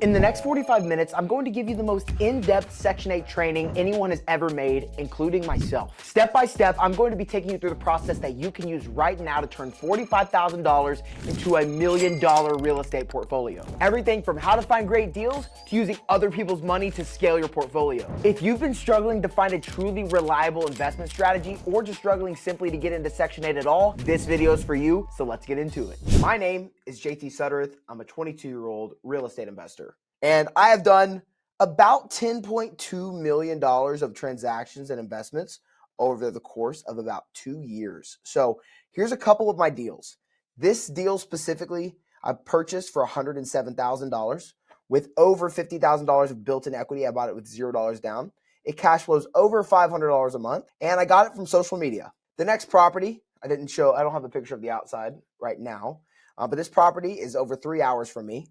In the next 45 minutes, I'm going to give you the most in-depth Section 8 training anyone has ever made, including myself. Step by step, I'm going to be taking you through the process that you can use right now to turn $45,000 into $1 million real estate portfolio. Everything from how to find great deals to using other people's money to scale your portfolio. If you've been struggling to find a truly reliable investment strategy or just struggling simply to get into Section 8 at all, this video is for you, so let's get into it. My name is JT Sutterth. I'm a 22-year-old real estate investor. And I have done about $10.2 million of transactions and investments over the course of about 2 years. So here's a couple of my deals. This deal specifically, I purchased for $107,000 with over $50,000 of built-in equity. I bought it with $0 down. It cash flows over $500 a month, and I got it from social media. The next property, I don't have a picture of the outside right now, but this property is over 3 hours from me.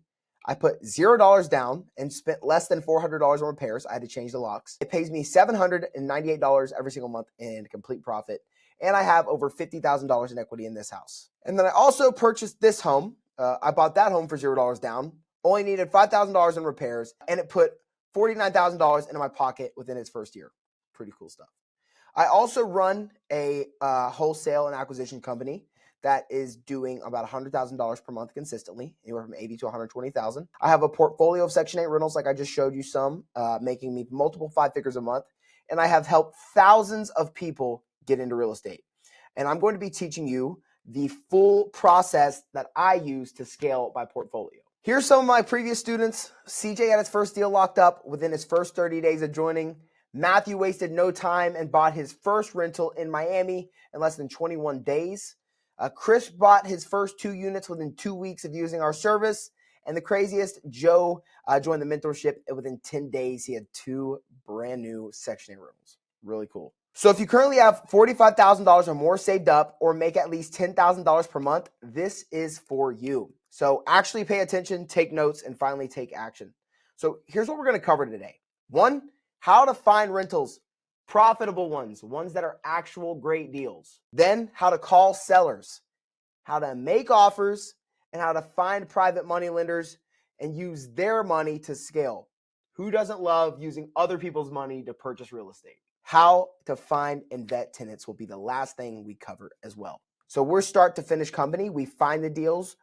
I put $0 down and spent less than $400 on repairs. I had to change the locks. It pays me $798 every single month in complete profit. And I have over $50,000 in equity in this house. And then I also purchased this home. I bought that home for $0 down. Only needed $5,000 in repairs. And it put $49,000 into my pocket within its first year. Pretty cool stuff. I also run a wholesale and acquisition company that is doing about $100,000 per month consistently, anywhere from $80,000 to $120,000. I have a portfolio of Section 8 rentals, like I just showed you some, making me multiple 5 figures a month. And I have helped thousands of people get into real estate. And I'm going to be teaching you the full process that I use to scale my portfolio. Here's some of my previous students. CJ had his first deal locked up within his first 30 days of joining. Matthew wasted no time and bought his first rental in Miami in less than 21 days. Chris bought his first 2 units within 2 weeks of using our service. And the craziest, Joe joined the mentorship, and within 10 days, he had 2 brand new Section 8 rentals. Really cool. So if you currently have $45,000 or more saved up or make at least $10,000 per month, this is for you. So actually pay attention, take notes, and finally take action. So here's what we're going to cover today. 1, how to find rentals. Profitable ones that are actual great deals. Then how to call sellers, how to make offers, and how to find private money lenders and use their money to scale. Who doesn't love using other people's money to purchase real estate? How to find and vet tenants will be the last thing we cover as well. So we're start to finish company. We find the deals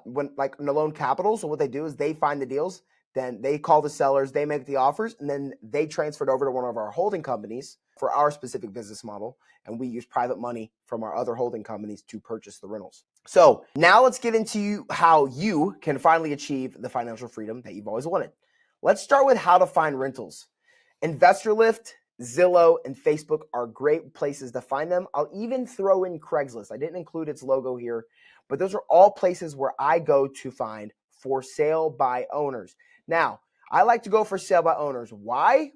when like Nalone Capital. So what they do is they find the deals. Then they call the sellers, they make the offers, and then they transfer it over to one of our holding companies for our specific business model. And we use private money from our other holding companies to purchase the rentals. So now let's get into how you can finally achieve the financial freedom that you've always wanted. Let's start with how to find rentals. InvestorLift, Zillow, and Facebook are great places to find them. I'll even throw in Craigslist. I didn't include its logo here, but those are all places where I go to find for sale by owners. Now, I like to go for sale by owners. Why?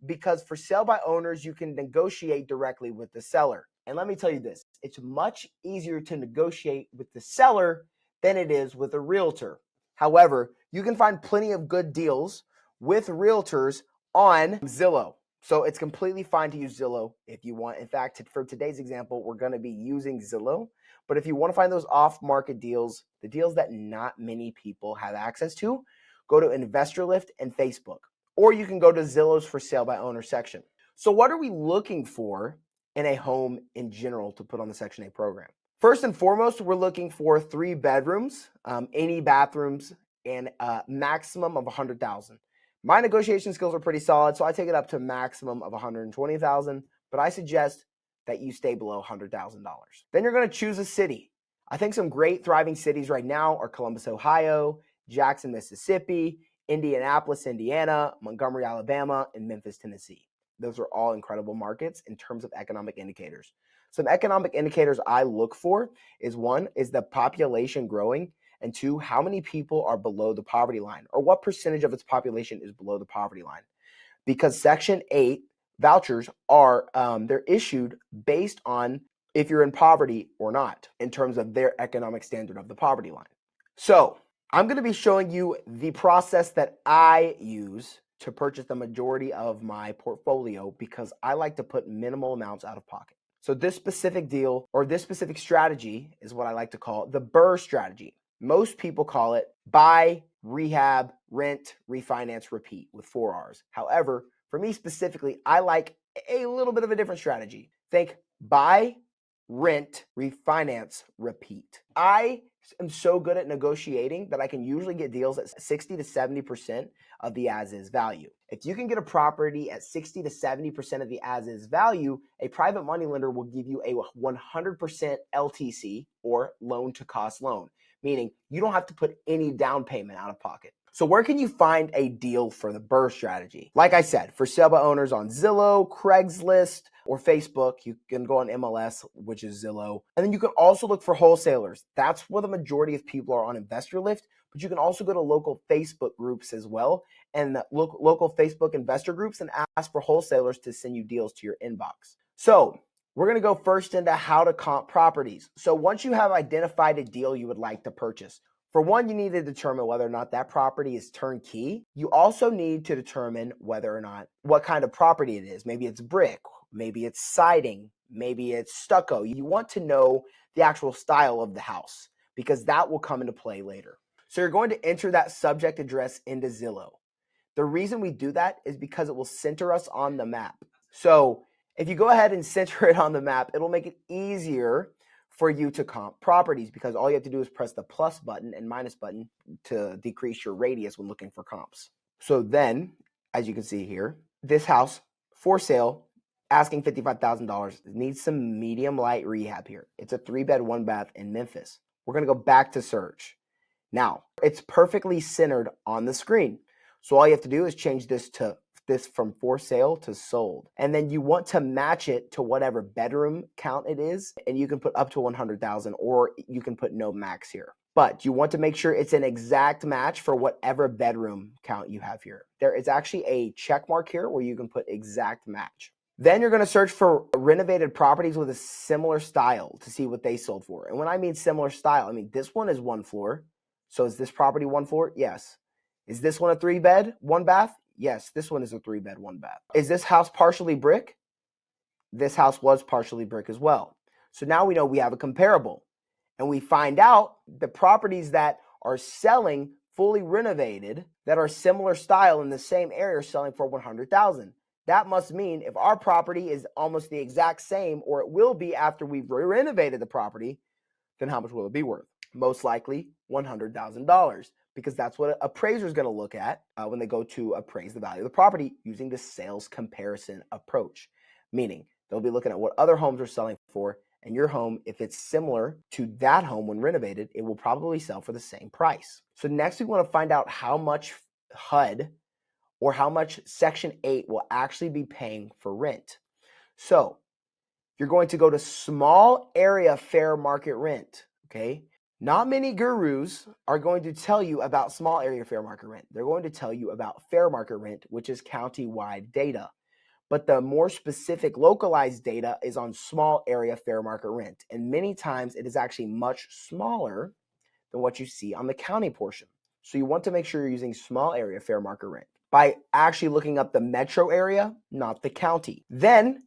Because for sale by owners, you can negotiate directly with the seller. And let me tell you this, it's much easier to negotiate with the seller than it is with a realtor. However, you can find plenty of good deals with realtors on Zillow. So it's completely fine to use Zillow if you want. In fact, for today's example, we're going to be using Zillow. But if you want to find those off-market deals, the deals that not many people have access to, go to InvestorLift and Facebook, or you can go to Zillow's for sale by owner section. So what are we looking for in a home in general to put on the Section 8 program? First and foremost, we're looking for 3 bedrooms, any bathrooms, and a maximum of $100,000. My negotiation skills are pretty solid, so I take it up to a maximum of $120,000, but I suggest that you stay below $100,000. Then you're going to choose a city. I think some great thriving cities right now are Columbus, Ohio, Jackson, Mississippi, Indianapolis, Indiana, Montgomery, Alabama, and Memphis, Tennessee. Those are all incredible markets in terms of economic indicators. Some economic indicators I look for is 1, is the population growing? And 2, how many people are below the poverty line, or what percentage of its population is below the poverty line? Because Section 8 vouchers are they're issued based on if you're in poverty or not in terms of their economic standard of the poverty line. So I'm going to be showing you the process that I use to purchase the majority of my portfolio because I like to put minimal amounts out of pocket. So this specific deal or this specific strategy is what I like to call the BRRRR strategy. Most people call it buy, rehab, rent, refinance, repeat with 4 R's. However, for me specifically, I like a little bit of a different strategy. Think buy, rent, refinance, repeat. I am so good at negotiating that I can usually get deals at 60 to 70% of the as-is value. If you can get a property at 60 to 70% of the as-is value, a private money lender will give you a 100% LTC, or loan to cost loan, meaning you don't have to put any down payment out of pocket. So where can you find a deal for the BRRRR strategy? Like I said, for sale by owners on Zillow, Craigslist, or Facebook, you can go on MLS, which is Zillow. And then you can also look for wholesalers. That's where the majority of people are on Investor Lift, but you can also go to local Facebook groups as well, and local Facebook investor groups, and ask for wholesalers to send you deals to your inbox. So we're going to go first into how to comp properties. So once you have identified a deal you would like to purchase, for one, you need to determine whether or not that property is turnkey. You also need to determine whether or not what kind of property it is. Maybe it's brick, maybe it's siding, maybe it's stucco. You want to know the actual style of the house, because that will come into play later. So you're going to enter that subject address into Zillow. The reason we do that is because it will center us on the map. So if you go ahead and center it on the map, it'll make it easier for you to comp properties, because all you have to do is press the plus button and minus button to decrease your radius when looking for comps. So then, as you can see here, this house for sale, asking $55,000, needs some medium light rehab here. It's a 3-bed, 1-bath in Memphis. We're going to go back to search. Now, it's perfectly centered on the screen. So all you have to do is change this from for sale to sold. And then you want to match it to whatever bedroom count it is. And you can put up to 100,000, or you can put no max here. But you want to make sure it's an exact match for whatever bedroom count you have here. There is actually a check mark here where you can put exact match. Then you're going to search for renovated properties with a similar style to see what they sold for. And when I mean similar style, I mean this one is 1 floor. So is this property 1 floor? Yes. Is this one a 3-bed, 1-bath? Yes, this one is a 3-bed, 1-bath. Is this house partially brick? This house was partially brick as well. So now we know we have a comparable. And we find out the properties that are selling fully renovated, that are similar style in the same area, are selling for $100,000. That must mean if our property is almost the exact same, or it will be after we've renovated the property, then how much will it be worth? Most likely $100,000, because that's what an appraiser is going to look at when they go to appraise the value of the property using the sales comparison approach. Meaning they'll be looking at what other homes are selling for, and your home, if it's similar to that home when renovated, it will probably sell for the same price. So next we want to find out how much HUD, or how much Section 8 will actually be paying for rent. So you're going to go to small area fair market rent, okay? Not many gurus are going to tell you about small area fair market rent. They're going to tell you about fair market rent, which is county-wide data. But the more specific localized data is on small area fair market rent. And many times it is actually much smaller than what you see on the county portion. So you want to make sure you're using small area fair market rent by actually looking up the metro area, not the county. Then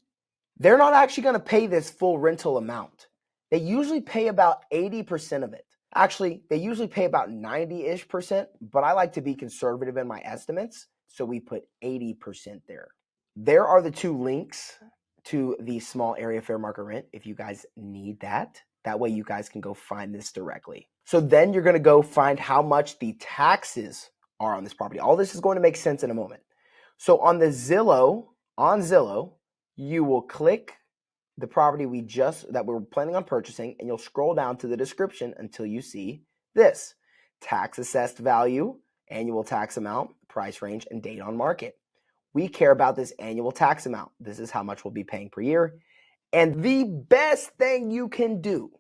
they're not actually going to pay this full rental amount. They usually pay about 80% of it. Actually, they usually pay about 90-ish%, but I like to be conservative in my estimates, so we put 80% there. There are the 2 links to the small area fair market rent if you guys need that. That way you guys can go find this directly. So then you're going to go find how much the taxes are on this property. All this is going to make sense in a moment. So on Zillow, you will click the property that we're planning on purchasing, and you'll scroll down to the description until you see this: tax assessed value, annual tax amount, price range, and date on market. We care about this annual tax amount. This is how much we'll be paying per year. And the best thing you can do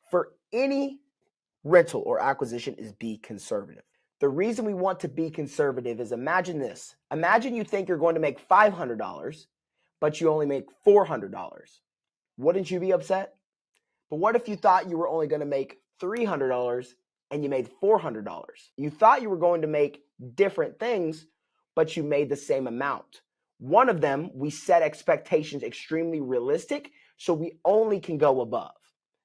for any rental or acquisition is be conservative. The reason we want to be conservative is, imagine this. Imagine you think you're going to make $500, but you only make $400. Wouldn't you be upset? But what if you thought you were only going to make $300 and you made $400? You thought you were going to make different things, but you made the same amount. One of them, we set expectations extremely realistic, so we only can go above.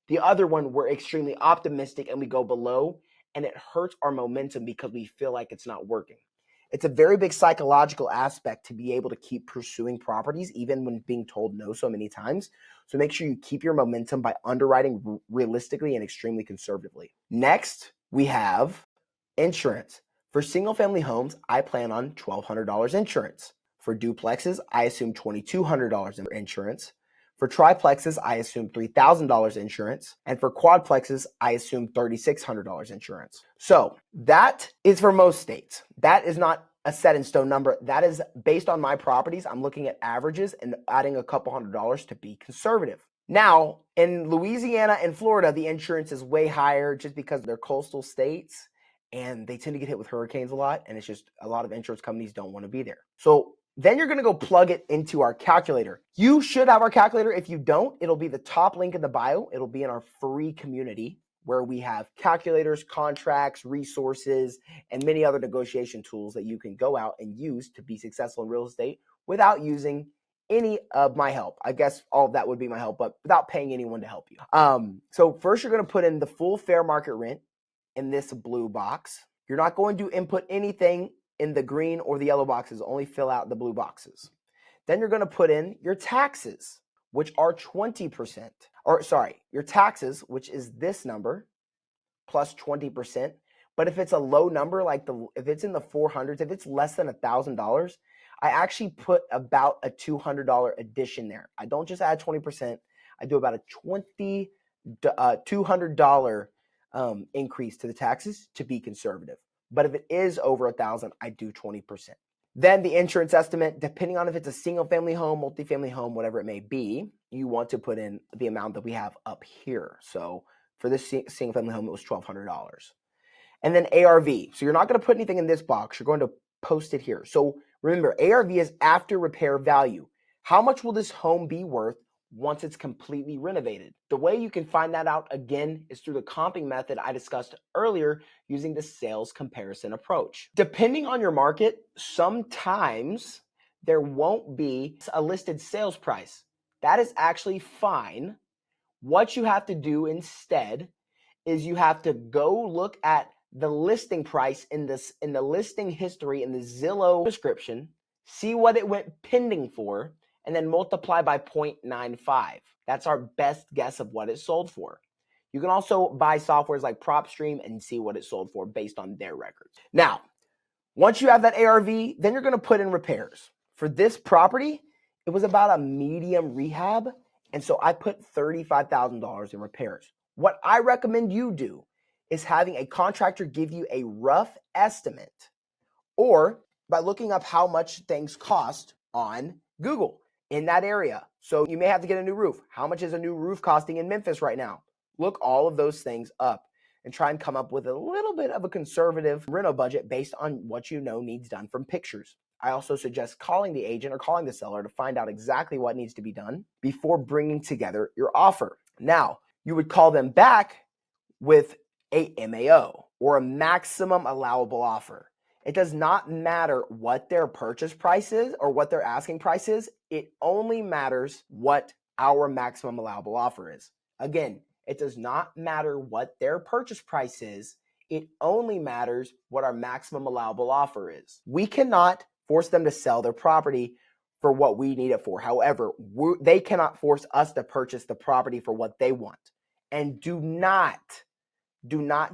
The other one, we're extremely optimistic and we go below, and it hurts our momentum because we feel like it's not working. It's a very big psychological aspect to be able to keep pursuing properties even when being told no so many times. So make sure you keep your momentum by underwriting realistically and extremely conservatively. Next, we have insurance. For single family homes, I plan on $1,200 insurance. For duplexes, I assume $2,200 in insurance. For triplexes, I assume $3,000 insurance. And for quadplexes, I assume $3,600 insurance. So that is for most states. That is not a set in stone number. That is based on my properties. I'm looking at averages and adding a couple $100 to be conservative. Now, in Louisiana and Florida, the insurance is way higher just because they're coastal states and they tend to get hit with hurricanes a lot. And it's just a lot of insurance companies don't want to be there. So then you're going to go plug it into our calculator. You should have our calculator. If you don't, it'll be the top link in the bio. It'll be in our free community where we have calculators, contracts, resources, and many other negotiation tools that you can go out and use to be successful in real estate without using any of my help. I guess all of that would be my help, but without paying anyone to help you. So first you're going to put in the full fair market rent in this blue box. You're not going to input anything in the green or the yellow boxes, only fill out the blue boxes. Then you're going to put in your taxes, which are 20%, or sorry, your taxes, which is this number, plus 20%. But if it's a low number, like if it's in the 400s, if it's less than $1,000, I actually put about a $200 addition there. I don't just add 20%. I do about a $200 increase to the taxes to be conservative. But if it is over $1,000, I do 20%. Then the insurance estimate, depending on if it's a single family home, multifamily home, whatever it may be, you want to put in the amount that we have up here. So for this single family home, it was $1,200. And then ARV. So you're not going to put anything in this box. You're going to post it here. So remember, ARV is after repair value. How much will this home be worth once it's completely renovated? The way you can find that out again is through the comping method I discussed earlier using the sales comparison approach. Depending on your market, sometimes there won't be a listed sales price. That is actually fine. What you have to do instead is you have to go look at the listing price in the listing history in the Zillow description, see what it went pending for, and then multiply by 0.95. That's our best guess of what it sold for. You can also buy softwares like PropStream and see what it sold for based on their records. Now, once you have that ARV, then you're going to put in repairs. For this property, it was about a medium rehab, and so I put $35,000 in repairs. What I recommend you do is having a contractor give you a rough estimate, or by looking up how much things cost on Google in that area. So you may have to get a new roof. How much is a new roof costing in Memphis right now? Look all of those things up and try and come up with a little bit of a conservative reno budget based on what you know needs done from pictures. I also suggest calling the agent or calling the seller to find out exactly what needs to be done before bringing together your offer. Now, you would call them back with a MAO, or a maximum allowable offer. It does not matter what their purchase price is or what their asking price is. It only matters what our maximum allowable offer is. Again, it does not matter what their purchase price is. It only matters what our maximum allowable offer is. We cannot force them to sell their property for what we need it for. However, they cannot force us to purchase the property for what they want. And do not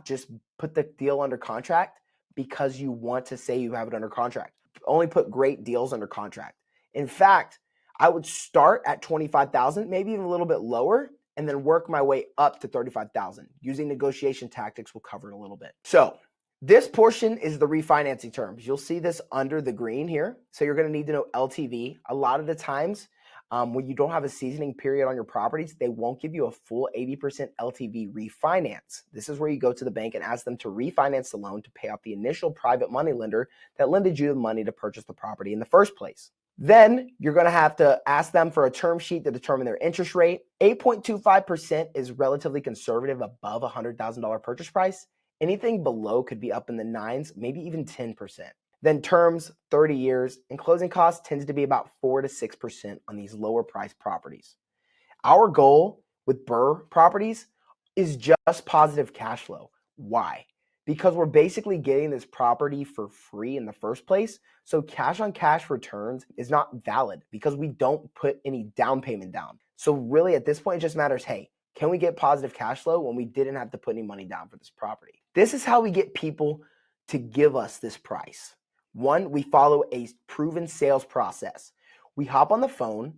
just put the deal under contract because you want to say you have it under contract. Only put great deals under contract. In fact, I would start at $25,000, maybe even a little bit lower, and then work my way up to $35,000. Using negotiation tactics, we'll cover it a little bit. So this portion is the refinancing terms. You'll see this under the green here. So you're going to need to know LTV. A lot of the times, when you don't have a seasoning period on your properties, they won't give you a full 80% LTV refinance. This is where you go to the bank and ask them to refinance the loan to pay off the initial private money lender that lended you the money to purchase the property in the first place. Then you're going to have to ask them for a term sheet to determine their interest rate. 8.25% is relatively conservative above a $100,000 purchase price. Anything below could be up in the 9s, maybe even 10%. Then terms, 30 years, and closing costs tends to be about 4 to 6% on these lower priced properties. Our goal with BRRRR properties is just positive cash flow. Why? because we're basically getting this property for free in the first place. So cash on cash returns is not valid because we don't put any down payment down. So really at this point, it just matters, hey, can we get positive cash flow when we didn't have to put any money down for this property? This is how we get people to give us this price. One, we follow a proven sales process. We hop on the phone,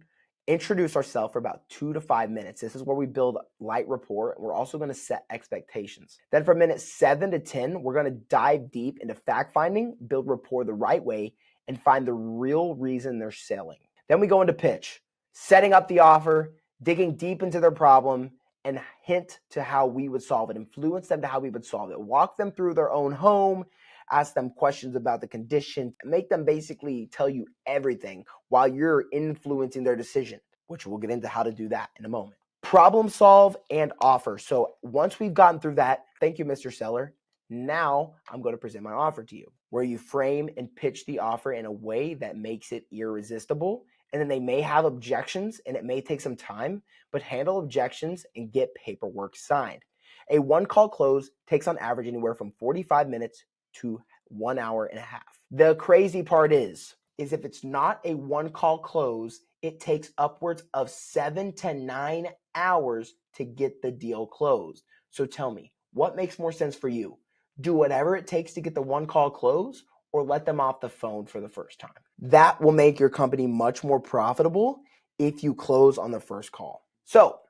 introduce ourselves for about 2 to 5 minutes. This is where we build light rapport. We're also going to set expectations. Then for minutes 7 to 10, we're going to dive deep into fact finding, build rapport the right way, and find the real reason they're selling. Then we go into pitch, setting up the offer, digging deep into their problem, and hint to how we would solve it, influence them to how we would solve it, walk them through their own home, ask them questions about the condition, make them basically tell you everything while you're influencing their decision, which we'll get into how to do that in a moment. Problem solve and offer. So once we've gotten through that, thank you, Mr. Seller. Now I'm going to present my offer to you, where you frame and pitch the offer in a way that makes it irresistible. And then they may have objections and it may take some time, but handle objections and get paperwork signed. A one call close takes on average anywhere from 45 minutes to 1 hour and a half. The crazy part is if it's not a one call close, it takes upwards of 7 to 9 hours to get the deal closed. So tell me, what makes more sense for you? Do whatever it takes to get the one call close, or let them off the phone for the first time. That will make your company much more profitable if you close on the first call. So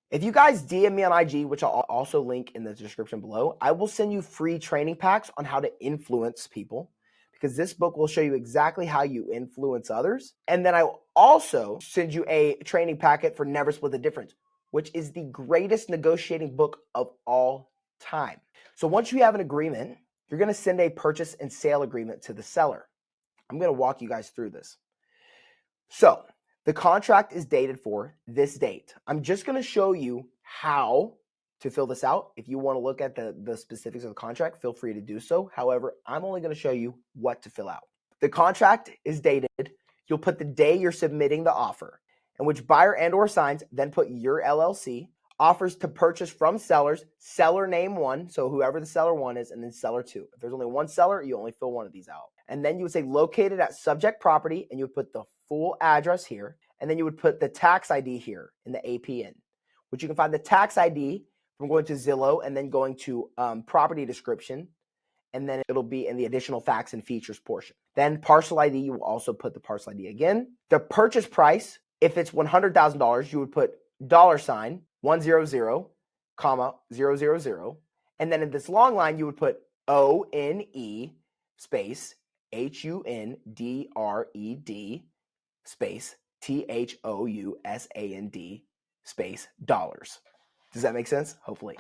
if you guys DM me on IG, which I'll also link in the description below, I will send you free training packs on how to influence people, because this book will show you exactly how you influence others. And then I will also send you a training packet for Never Split the Difference, which is the greatest negotiating book of all time. So once you have an agreement, you're going to send a purchase and sale agreement to the seller. I'm going to walk you guys through this. So the contract is dated for this date. I'm just going to show you how to fill this out. If you want to look at the specifics of the contract, feel free to do so. However, I'm only going to show you what to fill out. The contract is dated. You'll put the day you're submitting the offer, in which buyer and or signs, then put your LLC. Offers to purchase from sellers, seller name 1, so whoever the seller 1 is, and then seller 2. If there's only one seller, you only fill one of these out. And then you would say located at subject property, and you would put the full address here, and then you would put the tax ID here in the APN, which you can find the tax ID from going to Zillow and then going to property description, and then it'll be in the additional facts and features portion. Then parcel ID, you will also put the parcel ID again. The purchase price, if it's $100,000, you would put $100, 000, and then in this long line you would put ONE space HUNDRED space THOUSAND space dollars. Does that make sense? Hopefully.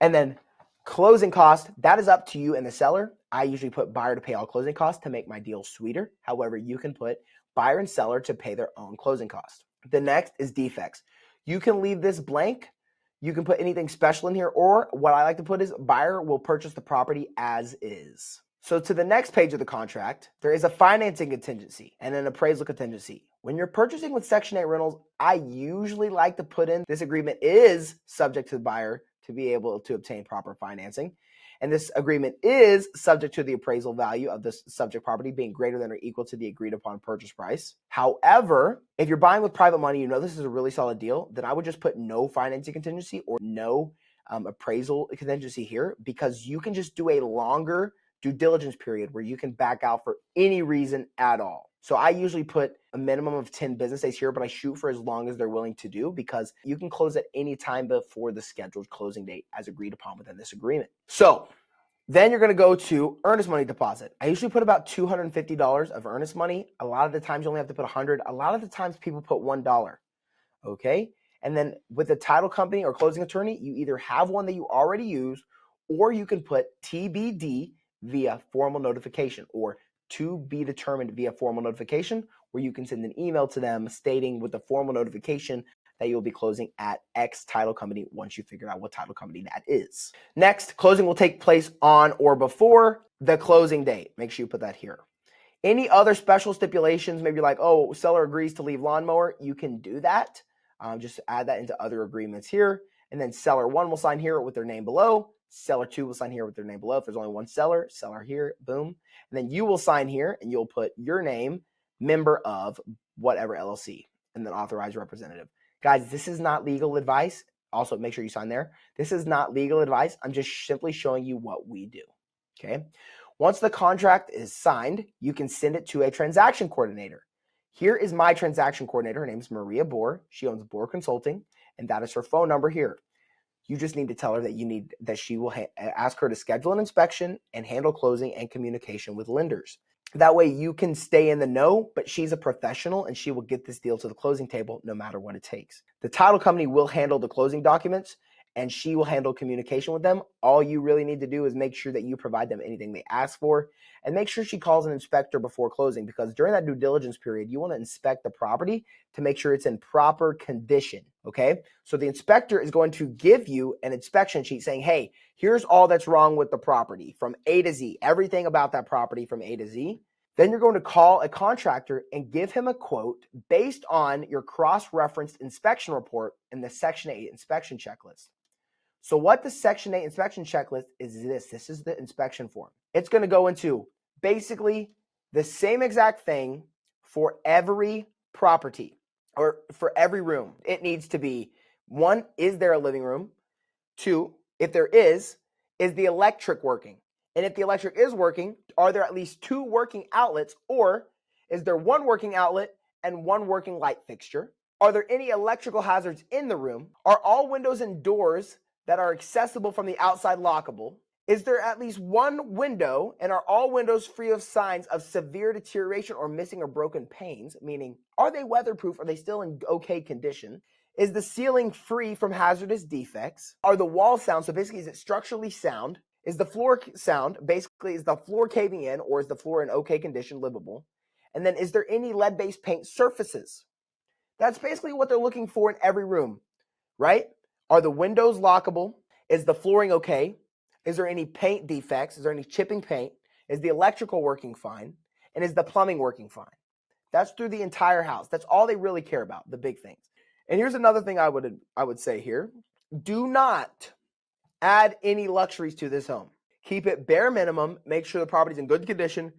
And then closing cost, that is up to you and the seller. I usually put buyer to pay all closing costs to make my deal sweeter. However, you can put buyer and seller to pay their own closing cost. The next is defects. You can leave this blank. You can put anything special in here, or what I like to put is buyer will purchase the property as is. So to the next page of the contract, there is a financing contingency and an appraisal contingency. When you're purchasing with Section 8 rentals, I usually like to put in this agreement is subject to the buyer to be able to obtain proper financing. And this agreement is subject to the appraisal value of the subject property being greater than or equal to the agreed upon purchase price. However, if you're buying with private money, you know this is a really solid deal, then I would just put no financing contingency or no appraisal contingency here, because you can just do a longer due diligence period where you can back out for any reason at all. So I usually put a minimum of 10 business days here, but I shoot for as long as they're willing to do, because you can close at any time before the scheduled closing date as agreed upon within this agreement. So then you're going to go to earnest money deposit. I usually put about $250 of earnest money. A lot of the times you only have to put $100. A lot of the times people put $1. Okay. And then with the title company or closing attorney, you either have one that you already use, or you can put TBD via formal notification, or to be determined via formal notification, where you can send an email to them stating with the formal notification that you'll be closing at X title company once you figure out what title company that is. Next, closing will take place on or before the closing date. Make sure you put that here. Any other special stipulations, maybe like, oh, seller agrees to leave lawnmower, you can do that. Just add that into other agreements here. And then seller 1 will sign here with their name below. Seller 2 will sign here with their name below. If there's only one seller, seller here, boom. And then you will sign here and you'll put your name, member of whatever LLC, and then authorized representative. Guys, this is not legal advice. Also, make sure you sign there. This is not legal advice. I'm just simply showing you what we do. Okay. Once the contract is signed, you can send it to a transaction coordinator. Here is my transaction coordinator. Her name is Maria Bohr. She owns Bohr Consulting, and that is her phone number here. You just need to tell her that she will ask her to schedule an inspection and handle closing and communication with lenders. That way you can stay in the know, but she's a professional and she will get this deal to the closing table no matter what it takes. The title company will handle the closing documents and she will handle communication with them. All you really need to do is make sure that you provide them anything they ask for, and make sure she calls an inspector before closing, because during that due diligence period, you want to inspect the property to make sure it's in proper condition. Okay. So the inspector is going to give you an inspection sheet saying, hey, here's all that's wrong with the property from A to Z, everything about that property from A to Z. Then you're going to call a contractor and give him a quote based on your cross-referenced inspection report and the Section 8 inspection checklist. So what the Section 8 inspection checklist is this. This is the inspection form. It's going to go into basically the same exact thing for every property or for every room. It needs to be, 1, is there a living room? 2, if there is the electric working? And if the electric is working, are there at least 2 working outlets, or is there 1 working outlet and 1 working light fixture? Are there any electrical hazards in the room? Are all windows and doors that are accessible from the outside lockable? Is there at least 1 window, and are all windows free of signs of severe deterioration or missing or broken panes? Meaning, are they weatherproof? Are they still in okay condition? Is the ceiling free from hazardous defects? Are the walls sound? So basically, is it structurally sound? Is the floor sound? Basically, is the floor caving in, or is the floor in okay condition, livable? And then, is there any lead-based paint surfaces? That's basically what they're looking for in every room, right? Are the windows lockable? Is the flooring okay? Is there any paint defects? Is there any chipping paint? Is the electrical working fine? And is the plumbing working fine? That's through the entire house. That's all they really care about, the big things. And here's another thing I would say here. Do not add any luxuries to this home. Keep it bare minimum. Make sure the property's in good condition.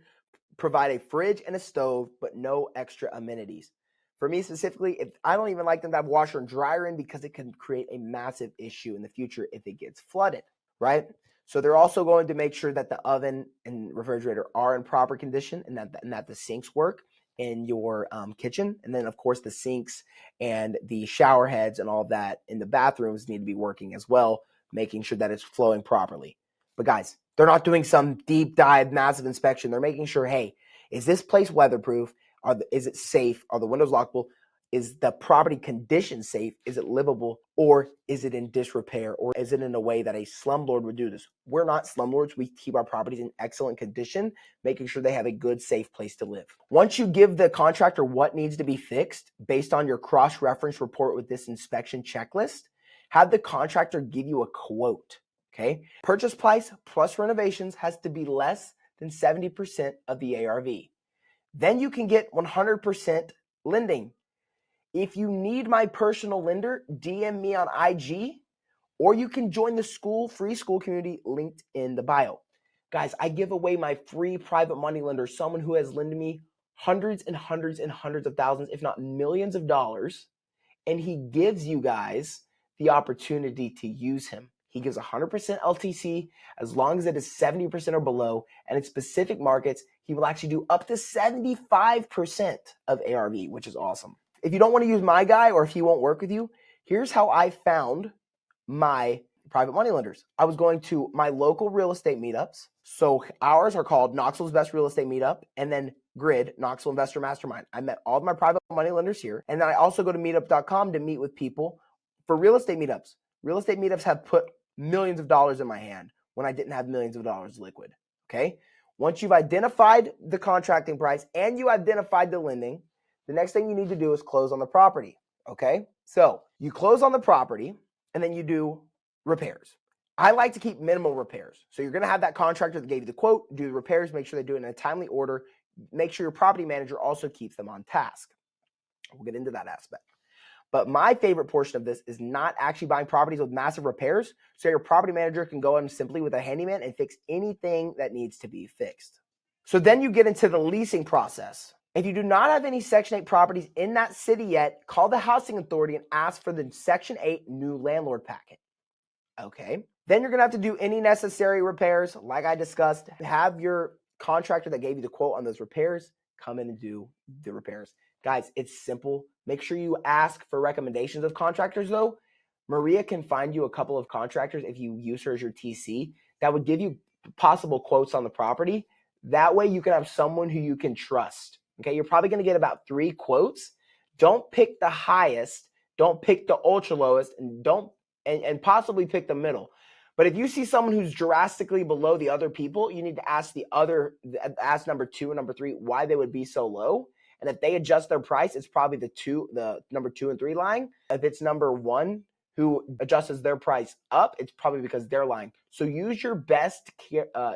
Provide a fridge and a stove, but no extra amenities. For me specifically, if I don't even like them to have washer and dryer in, because it can create a massive issue in the future if it gets flooded, right? So they're also going to make sure that the oven and refrigerator are in proper condition, and that the sinks work in your kitchen. And then, of course, the sinks and the shower heads and all of that in the bathrooms need to be working as well, making sure that it's flowing properly. But guys, they're not doing some deep dive, massive inspection. They're making sure, hey, is this place weatherproof? Is it safe? Are the windows lockable? Is the property condition safe? Is it livable? Or is it in disrepair? Or is it in a way that a slumlord would do this? We're not slumlords. We keep our properties in excellent condition, making sure they have a good, safe place to live. Once you give the contractor what needs to be fixed based on your cross-reference report with this inspection checklist, have the contractor give you a quote, okay? Purchase price plus renovations has to be less than 70% of the ARV. Then you can get 100% lending. If you need my personal lender, DM me on IG, or you can join the free school community linked in the bio. Guys, I give away my free private money lender, someone who has lended me hundreds and hundreds and hundreds of thousands, if not millions of dollars, and he gives you guys the opportunity to use him. He gives 100% LTC as long as it is 70% or below, and in specific markets, he will actually do up to 75% of ARV, which is awesome. If you don't want to use my guy, or if he won't work with you, here's how I found my private money lenders. I was going to my local real estate meetups. So ours are called Knoxville's Best Real Estate Meetup, and then Grid, Knoxville Investor Mastermind. I met all of my private money lenders here. And then I also go to meetup.com to meet with people for real estate meetups. Real estate meetups have put millions of dollars in my hand when I didn't have millions of dollars liquid. Okay. Once you've identified the contracting price and you identified the lending, the next thing you need to do is close on the property. Okay. So you close on the property and then you do repairs. I like to keep minimal repairs. So you're going to have that contractor that gave you the quote, do the repairs, make sure they do it in a timely order. Make sure your property manager also keeps them on task. We'll get into that aspect. But my favorite portion of this is not actually buying properties with massive repairs. So your property manager can go in simply with a handyman and fix anything that needs to be fixed. So then you get into the leasing process. If you do not have any Section 8 properties in that city yet, call the housing authority and ask for the Section 8 new landlord packet. Okay. Then you're going to have to do any necessary repairs. Like I discussed, have your contractor that gave you the quote on those repairs come in and do the repairs. Guys, it's simple. Make sure you ask for recommendations of contractors though. Maria can find you a couple of contractors if you use her as your TC that would give you possible quotes on the property. That way you can have someone who you can trust. Okay, you're probably going to get about 3 quotes. Don't pick the highest, don't pick the ultra lowest, and possibly pick the middle. But if you see someone who's drastically below the other people, you need to ask ask number 2 and number 3 why they would be so low. And if they adjust their price, it's probably the number 2 and 3 lying. If it's number 1 who adjusts their price up, it's probably because they're lying. So use your best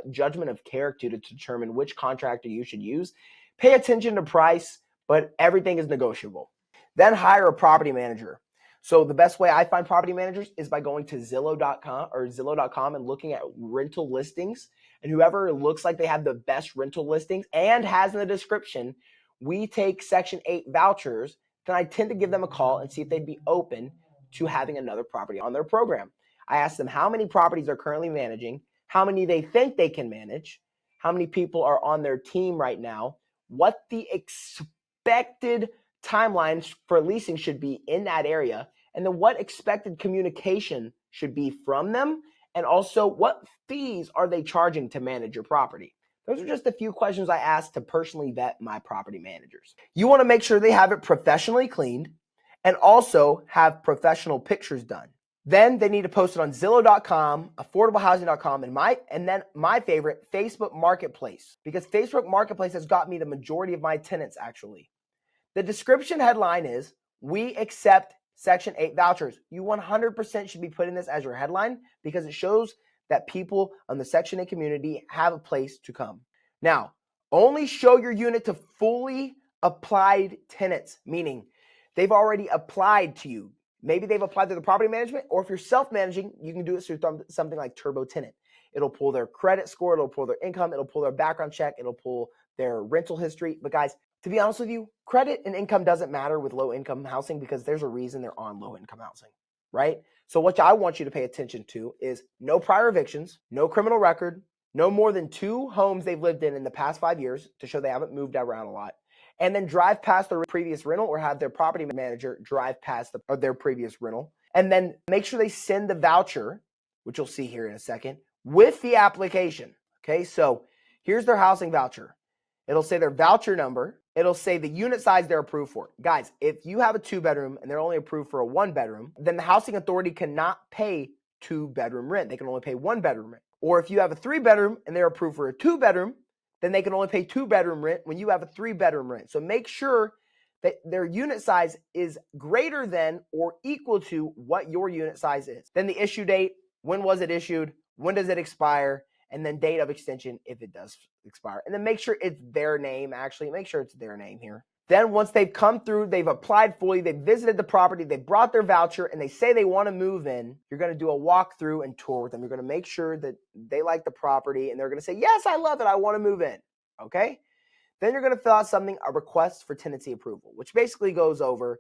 judgment of character to determine which contractor you should use. Pay attention to price, but everything is negotiable. Then hire a property manager. So the best way I find property managers is by going to Zillow.com and looking at rental listings. And whoever looks like they have the best rental listings and has in the description, we take Section 8 vouchers, then I tend to give them a call and see if they'd be open to having another property on their program. I ask them how many properties they're currently managing, how many they think they can manage, how many people are on their team right now, what the expected timelines for leasing should be in that area, and then what expected communication should be from them, and also what fees are they charging to manage your property. Those are just a few questions I ask to personally vet my property managers. You want to make sure they have it professionally cleaned and also have professional pictures done. Then they need to post it on Zillow.com, affordablehousing.com, and then my favorite, Facebook Marketplace, because Facebook Marketplace has got me the majority of my tenants actually. The description headline is, "We accept Section 8 vouchers." You 100% should be putting this as your headline because it shows that people on the Section 8 community have a place to come. Now, only show your unit to fully applied tenants, meaning they've already applied to you. Maybe they've applied to the property management, or if you're self-managing, you can do it through something like Turbo Tenant. It'll pull their credit score, it'll pull their income, it'll pull their background check, it'll pull their rental history. But guys, to be honest with you, credit and income doesn't matter with low-income housing because there's a reason they're on low-income housing, right? So what I want you to pay attention to is no prior evictions, no criminal record, no more than 2 homes they've lived in the past 5 years to show they haven't moved around a lot, and then drive past their previous rental or have their property manager drive past their previous rental. And then make sure they send the voucher, which you'll see here in a second, with the application. Okay, so here's their housing voucher. It'll say their voucher number. It'll say the unit size they're approved for. Guys, if you have a 2-bedroom and they're only approved for a 1-bedroom, then the housing authority cannot pay 2-bedroom rent. They can only pay 1-bedroom rent. Or if you have a 3-bedroom and they're approved for a 2-bedroom, then they can only pay 2-bedroom rent when you have a 3-bedroom rent. So make sure that their unit size is greater than or equal to what your unit size is. Then the issue date, when was it issued? When does it expire? And then date of extension if it does expire. And then make sure it's their name, actually. Make sure it's their name here. Then once they've come through, they've applied fully, they've visited the property, they brought their voucher, and they say they want to move in, you're going to do a walkthrough and tour with them. You're going to make sure that they like the property, and they're going to say, yes, I love it, I want to move in, okay? Then you're going to fill out something, a request for tenancy approval, which basically goes over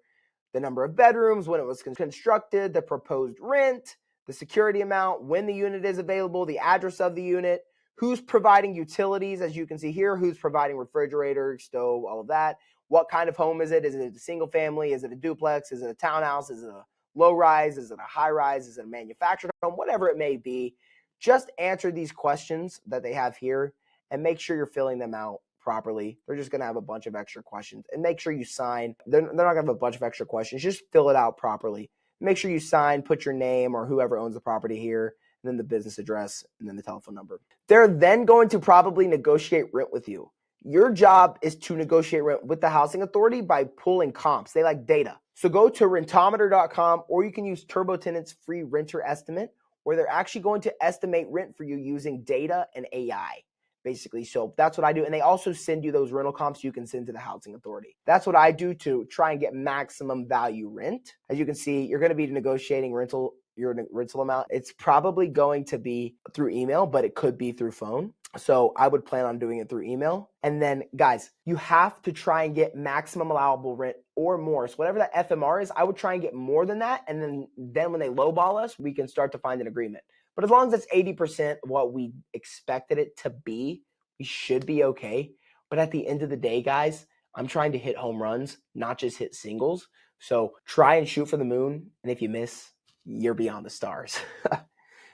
the number of bedrooms, when it was constructed, the proposed rent, the security amount, when the unit is available, the address of the unit, who's providing utilities, as you can see here, who's providing refrigerator, stove, all of that. What kind of home is it? Is it a single family? Is it a duplex? Is it a townhouse? Is it a low rise? Is it a high rise? Is it a manufactured home? Whatever it may be, just answer these questions that they have here and make sure you're filling them out properly. They're just going to have a bunch of extra questions, and make sure you sign. They're not going to have a bunch of extra questions. Just fill it out properly. Make sure you sign, put your name or whoever owns the property here, and then the business address, and then the telephone number. They're then going to probably negotiate rent with you. Your job is to negotiate rent with the housing authority by pulling comps. They like data. So go to rentometer.com, or you can use Turbo Tenant's free renter estimate, where they're actually going to estimate rent for you using data and AI. basically. So that's what I do. And they also send you those rental comps you can send to the housing authority. That's what I do to try and get maximum value rent. As you can see, you're going to be negotiating your rental amount. It's probably going to be through email, but it could be through phone. So I would plan on doing it through email. And then guys, you have to try and get maximum allowable rent or more. So whatever that FMR is, I would try and get more than that. And then when they lowball us, we can start to find an agreement. But as long as it's 80% what we expected it to be, we should be okay. But at the end of the day, guys, I'm trying to hit home runs, not just hit singles. So try and shoot for the moon. And if you miss, you're beyond the stars.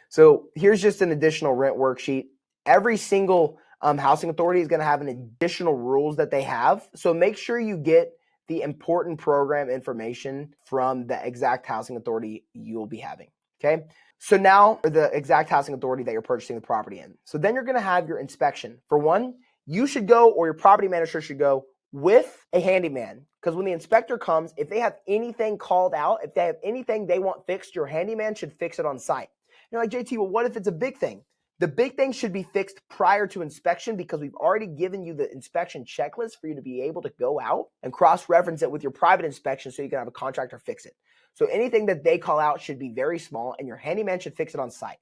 So here's just an additional rent worksheet. Every single housing authority is going to have an additional rules that they have. So make sure you get the important program information from the exact housing authority you'll be having. Okay. So now the exact housing authority that you're purchasing the property in. So then you're going to have your inspection. For one, you should go, or your property manager should go with a handyman. Because when the inspector comes, if they have anything called out, if they have anything they want fixed, your handyman should fix it on site. You're like, JT, well, what if it's a big thing? The big thing should be fixed prior to inspection because we've already given you the inspection checklist for you to be able to go out and cross-reference it with your private inspection so you can have a contractor fix it. So anything that they call out should be very small and your handyman should fix it on site.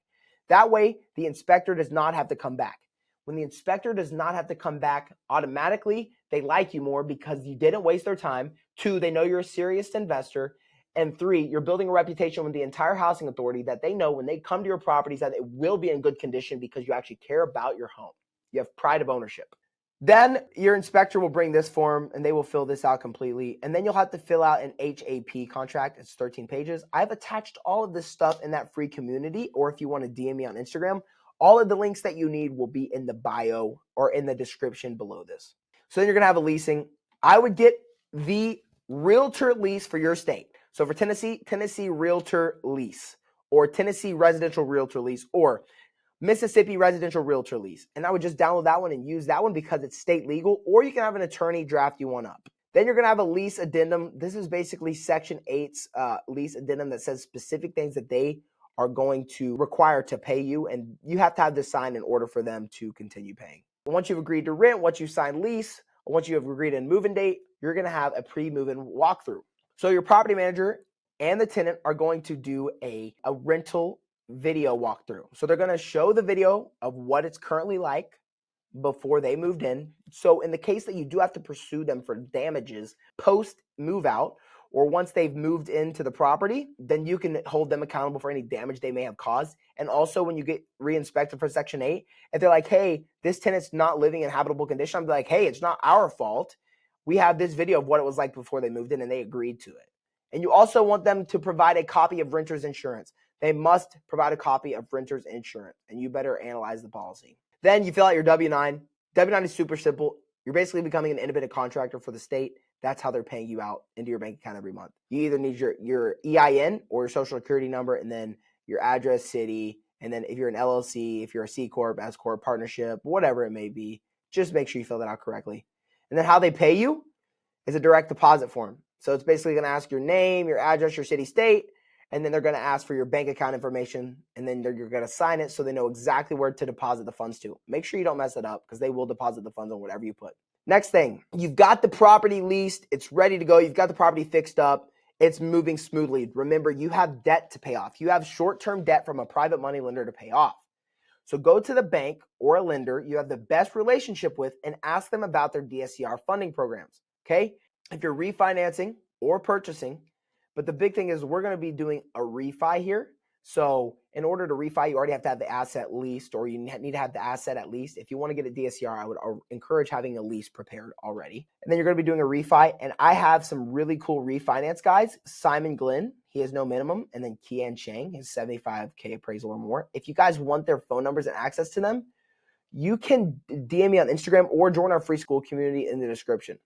That way, the inspector does not have to come back. When the inspector does not have to come back, automatically, they like you more because you didn't waste their time. 2, they know you're a serious investor. And 3, you're building a reputation with the entire housing authority that they know when they come to your properties that it will be in good condition because you actually care about your home. You have pride of ownership. Then your inspector will bring this form and they will fill this out completely. And then you'll have to fill out an HAP contract. It's 13 pages. I've attached all of this stuff in that free community, or if you want to DM me on Instagram, all of the links that you need will be in the bio or in the description below this. So then you're going to have a leasing. I would get the realtor lease for your state. So for Tennessee, Tennessee Realtor Lease, or Tennessee Residential Realtor Lease, or Mississippi Residential Realtor Lease. And I would just download that one and use that one because it's state legal, or you can have an attorney draft you one up. Then you're going to have a lease addendum. This is basically Section 8's lease addendum that says specific things that they are going to require to pay you, and you have to have this signed in order for them to continue paying. Once you've agreed to rent, once you sign lease, once you have agreed on move-in date, you're going to have a pre-move-in walkthrough. So your property manager and the tenant are going to do a rental video walkthrough. So they're going to show the video of what it's currently like before they moved in. So in the case that you do have to pursue them for damages post move out, or once they've moved into the property, then you can hold them accountable for any damage they may have caused. And also when you get re-inspected for Section 8, if they're like, hey, this tenant's not living in habitable condition, I'm like, hey, it's not our fault. We have this video of what it was like before they moved in and they agreed to it. And you also want them to provide a copy of renter's insurance. They must provide a copy of renter's insurance, and you better analyze the policy. Then you fill out your W-9. W-9 is super simple. You're basically becoming an independent contractor for the state. That's how they're paying you out into your bank account every month. You either need your EIN or your social security number, and then your address, city, and then if you're an LLC, if you're a C Corp, S Corp, partnership, whatever it may be, just make sure you fill that out correctly. And then how they pay you is a direct deposit form. So it's basically going to ask your name, your address, your city, state, and then they're going to ask for your bank account information, and then you're going to sign it so they know exactly where to deposit the funds to. Make sure you don't mess it up because they will deposit the funds on whatever you put. Next thing, you've got the property leased. It's ready to go. You've got the property fixed up. It's moving smoothly. Remember, you have debt to pay off. You have short-term debt from a private money lender to pay off. So go to the bank or a lender you have the best relationship with and ask them about their DSCR funding programs, okay? If you're refinancing or purchasing, but the big thing is we're going to be doing a refi here. So in order to refi, you already have to have the asset leased, or you need to have the asset at least. If you want to get a DSCR, I would encourage having a lease prepared already. And then you're going to be doing a refi. And I have some really cool refinance guys. Simon Glenn, he has no minimum. And then Kian Chang, his 75K appraisal or more. If you guys want their phone numbers and access to them, you can DM me on Instagram or join our free school community in the description.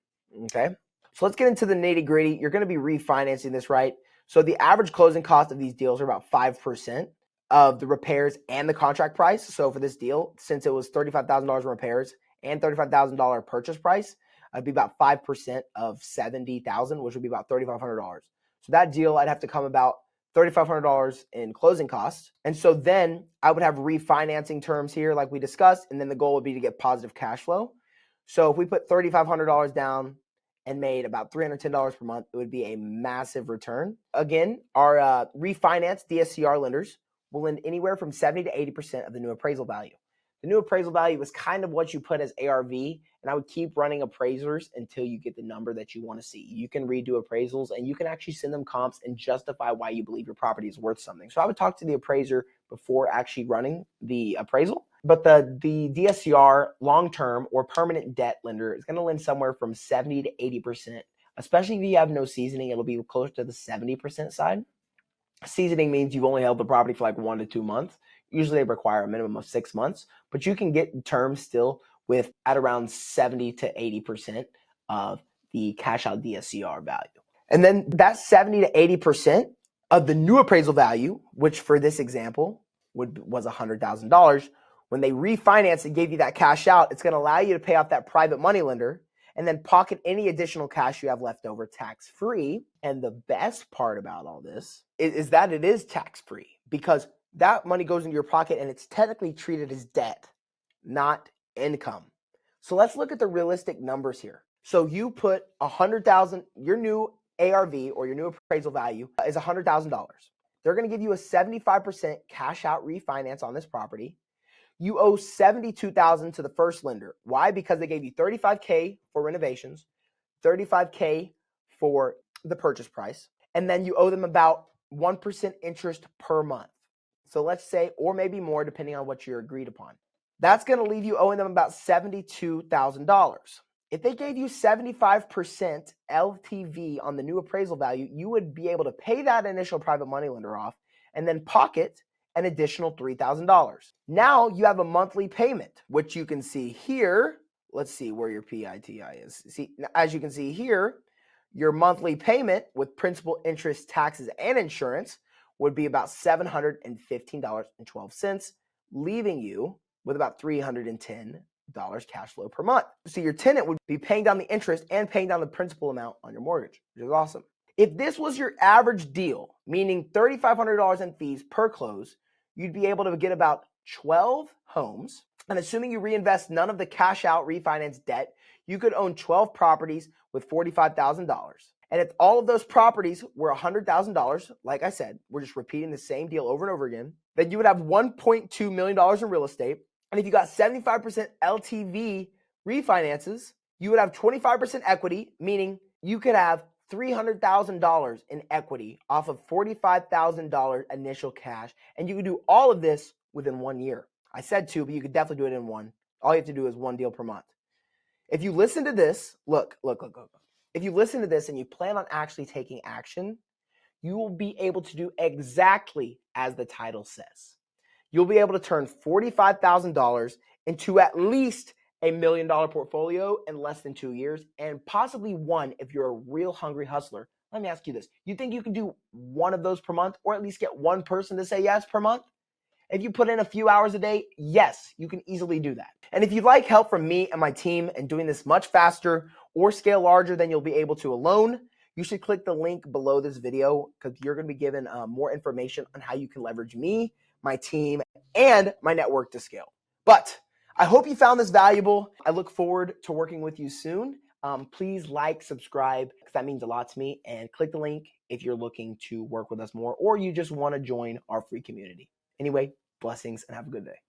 Okay. So let's get into the nitty gritty. You're going to be refinancing this, right? So the average closing cost of these deals are about 5% of the repairs and the contract price. So for this deal, since it was $35,000 in repairs and $35,000 purchase price, it'd be about 5% of $70,000, which would be about $3,500. So that deal, I'd have to come about $3,500 in closing costs. And so then I would have refinancing terms here like we discussed, and then the goal would be to get positive cash flow. So if we put $3,500 down and made about $310 per month, it would be a massive return. Again, our refinance DSCR lenders will lend anywhere from 70 to 80% of the new appraisal value. The new appraisal value is kind of what you put as ARV, and I would keep running appraisers until you get the number that you want to see. You can redo appraisals, and you can actually send them comps and justify why you believe your property is worth something. So I would talk to the appraiser before actually running the appraisal. But the DSCR long-term or permanent debt lender is going to lend somewhere from 70 to 80%, especially if you have no seasoning. It'll be close to the 70% side. Seasoning means you've only held the property for like 1 to 2 months. Usually they require a minimum of 6 months, but you can get terms still with at around 70 to 80% of the cash out DSCR value. And then that 70 to 80% of the new appraisal value, which for this example was $100,000, when they refinance and gave you that cash out, it's going to allow you to pay off that private money lender and then pocket any additional cash you have left over tax-free. And the best part about all this is that it is tax-free, because that money goes into your pocket and it's technically treated as debt, not income. So let's look at the realistic numbers here. So you put $100,000, your new ARV or your new appraisal value is $100,000. They're going to give you a 75% cash out refinance on this property. You owe $72,000 to the first lender. Why? Because they gave you $35K for renovations, $35K for the purchase price, and then you owe them about 1% interest per month. So let's say, or maybe more depending on what you're agreed upon. That's going to leave you owing them about $72,000. If they gave you 75% LTV on the new appraisal value, you would be able to pay that initial private money lender off and then pocket an additional $3,000. Now you have a monthly payment, which you can see here. Let's see where your PITI is. See, as you can see here, your monthly payment with principal, interest, taxes, and insurance would be about $715.12, leaving you with about $310 cash flow per month. So your tenant would be paying down the interest and paying down the principal amount on your mortgage, which is awesome. If this was your average deal, meaning $3,500 in fees per close, you'd be able to get about 12 homes. And assuming you reinvest none of the cash out refinance debt, you could own 12 properties with $45,000. And if all of those properties were $100,000, like I said, we're just repeating the same deal over and over again, then you would have $1.2 million in real estate. And if you got 75% LTV refinances, you would have 25% equity, meaning you could have $300,000 in equity off of $45,000 initial cash. And you could do all of this within 1 year. I said 2, but you could definitely do it in 1. All you have to do is 1 deal per month. If you listen to this, look. If you listen to this and you plan on actually taking action, you will be able to do exactly as the title says. You'll be able to turn $45,000 into at least $1 million portfolio in less than 2 years, and possibly 1 if you're a real hungry hustler. Let me ask you this. You think you can do 1 of those per month, or at least get 1 person to say yes per month? If you put in a few hours a day, yes, you can easily do that. And if you'd like help from me and my team in doing this much faster or scale larger than you'll be able to alone, you should click the link below this video, because you're going to be given more information on how you can leverage me, my team, and my network to scale. But I hope you found this valuable. I look forward to working with you soon. Please like, subscribe, because that means a lot to me, and click the link if you're looking to work with us more or you just want to join our free community. Anyway, blessings and have a good day.